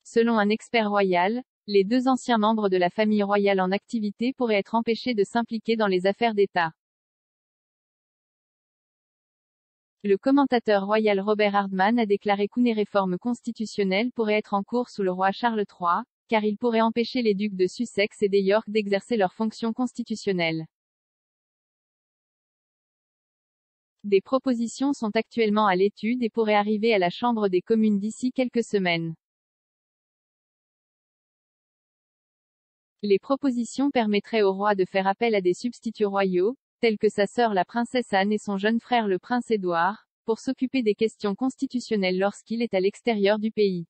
Selon un expert royal, les 2 anciens membres de la famille royale en activité pourraient être empêchés de s'impliquer dans les affaires d'État. Le commentateur royal Robert Hardman a déclaré qu'une réforme constitutionnelle pourrait être en cours sous le roi Charles III, car il pourrait empêcher les ducs de Sussex et des York d'exercer leurs fonctions constitutionnelles. Des propositions sont actuellement à l'étude et pourraient arriver à la Chambre des communes d'ici quelques semaines. Les propositions permettraient au roi de faire appel à des substituts royaux, tels que sa sœur la princesse Anne et son jeune frère le prince Édouard, pour s'occuper des questions constitutionnelles lorsqu'il est à l'extérieur du pays.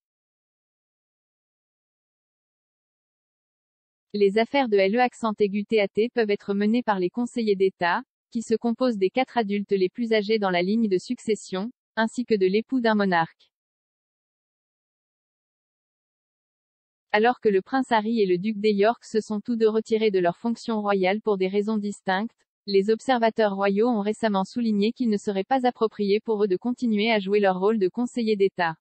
Les affaires de LE_TAT peuvent être menées par les conseillers d'État, qui se composent des 4 adultes les plus âgés dans la ligne de succession, ainsi que de l'époux d'un monarque. Alors que le prince Harry et le duc des York se sont tous deux retirés de leurs fonctions royales pour des raisons distinctes, les observateurs royaux ont récemment souligné qu'il ne serait pas approprié pour eux de continuer à jouer leur rôle de conseiller d'État.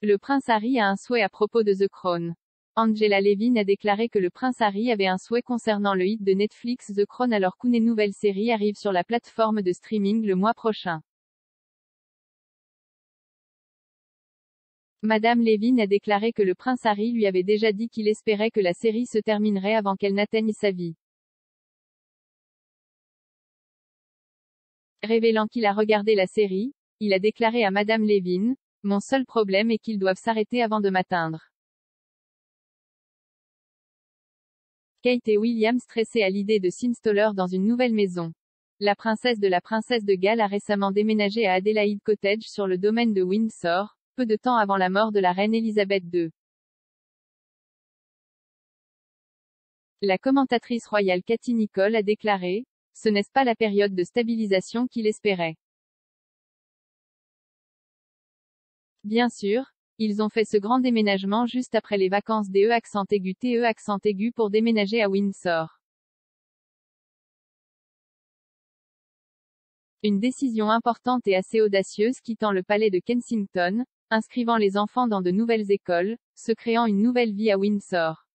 Le prince Harry a un souhait à propos de The Crown. Angela Levin a déclaré que le prince Harry avait un souhait concernant le hit de Netflix The Crown alors qu'une nouvelle série arrive sur la plateforme de streaming le mois prochain. Madame Levin a déclaré que le prince Harry lui avait déjà dit qu'il espérait que la série se terminerait avant qu'elle n'atteigne sa vie. Révélant qu'il a regardé la série, il a déclaré à Madame Levin, « Mon seul problème est qu'ils doivent s'arrêter avant de m'atteindre. » Kate et William stressés à l'idée de s'installer dans une nouvelle maison. La princesse de Galles a récemment déménagé à Adelaide Cottage sur le domaine de Windsor, peu de temps avant la mort de la reine Elisabeth II. La commentatrice royale Katie Nicholl a déclaré, « Ce n'est pas la période de stabilisation qu'il espérait. Bien sûr, ils ont fait ce grand déménagement juste après les vacances des TE pour déménager à Windsor. Une décision importante et assez audacieuse quittant le palais de Kensington, inscrivant les enfants dans de nouvelles écoles, se créant une nouvelle vie à Windsor.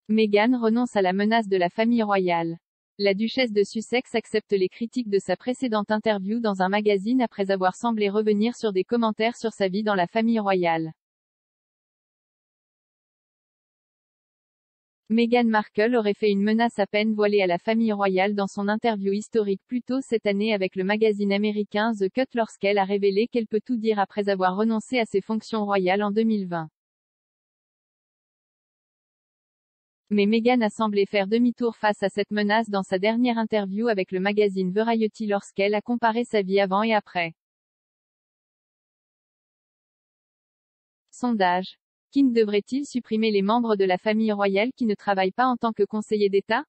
Meghan renonce à la menace de la famille royale. La duchesse de Sussex accepte les critiques de sa précédente interview dans un magazine après avoir semblé revenir sur des commentaires sur sa vie dans la famille royale. Meghan Markle aurait fait une menace à peine voilée à la famille royale dans son interview historique plus tôt cette année avec le magazine américain The Cut lorsqu'elle a révélé qu'elle peut tout dire après avoir renoncé à ses fonctions royales en 2020. Mais Meghan a semblé faire demi-tour face à cette menace dans sa dernière interview avec le magazine Variety lorsqu'elle a comparé sa vie avant et après. Sondage. King devrait-il supprimer les membres de la famille royale qui ne travaillent pas en tant que conseiller d'État?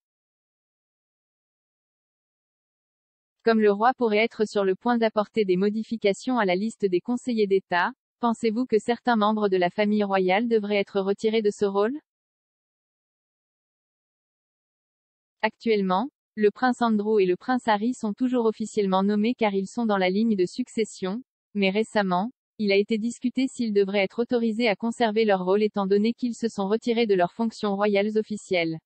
Comme le roi pourrait être sur le point d'apporter des modifications à la liste des conseillers d'État, pensez-vous que certains membres de la famille royale devraient être retirés de ce rôle? Actuellement, le prince Andrew et le prince Harry sont toujours officiellement nommés car ils sont dans la ligne de succession, mais récemment, il a été discuté s'ils devraient être autorisés à conserver leur rôle étant donné qu'ils se sont retirés de leurs fonctions royales officielles.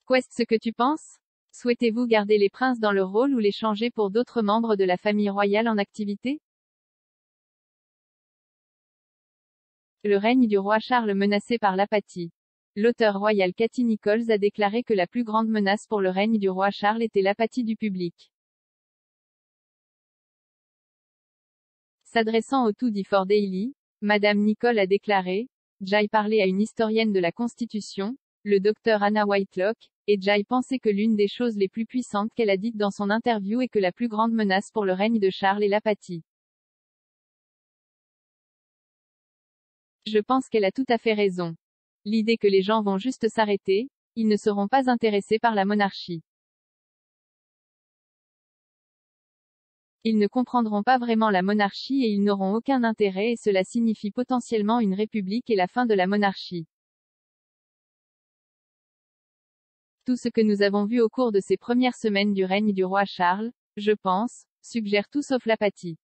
Qu'est-ce que tu penses? Souhaitez-vous garder les princes dans leur rôle ou les changer pour d'autres membres de la famille royale en activité? Le règne du roi Charles menacé par l'apathie. L'auteur royal Katie Nicholl a déclaré que la plus grande menace pour le règne du roi Charles était l'apathie du public. S'adressant au 24 Daily, Madame Nicholl a déclaré, « J'ai parlé à une historienne de la Constitution, le docteur Anna Whitelock, et j'ai pensé que l'une des choses les plus puissantes qu'elle a dites dans son interview est que la plus grande menace pour le règne de Charles est l'apathie. Je pense qu'elle a tout à fait raison. L'idée que les gens vont juste s'arrêter, ils ne seront pas intéressés par la monarchie. Ils ne comprendront pas vraiment la monarchie et ils n'auront aucun intérêt et cela signifie potentiellement une république et la fin de la monarchie. Tout ce que nous avons vu au cours de ces premières semaines du règne du roi Charles, je pense, suggère tout sauf l'apathie.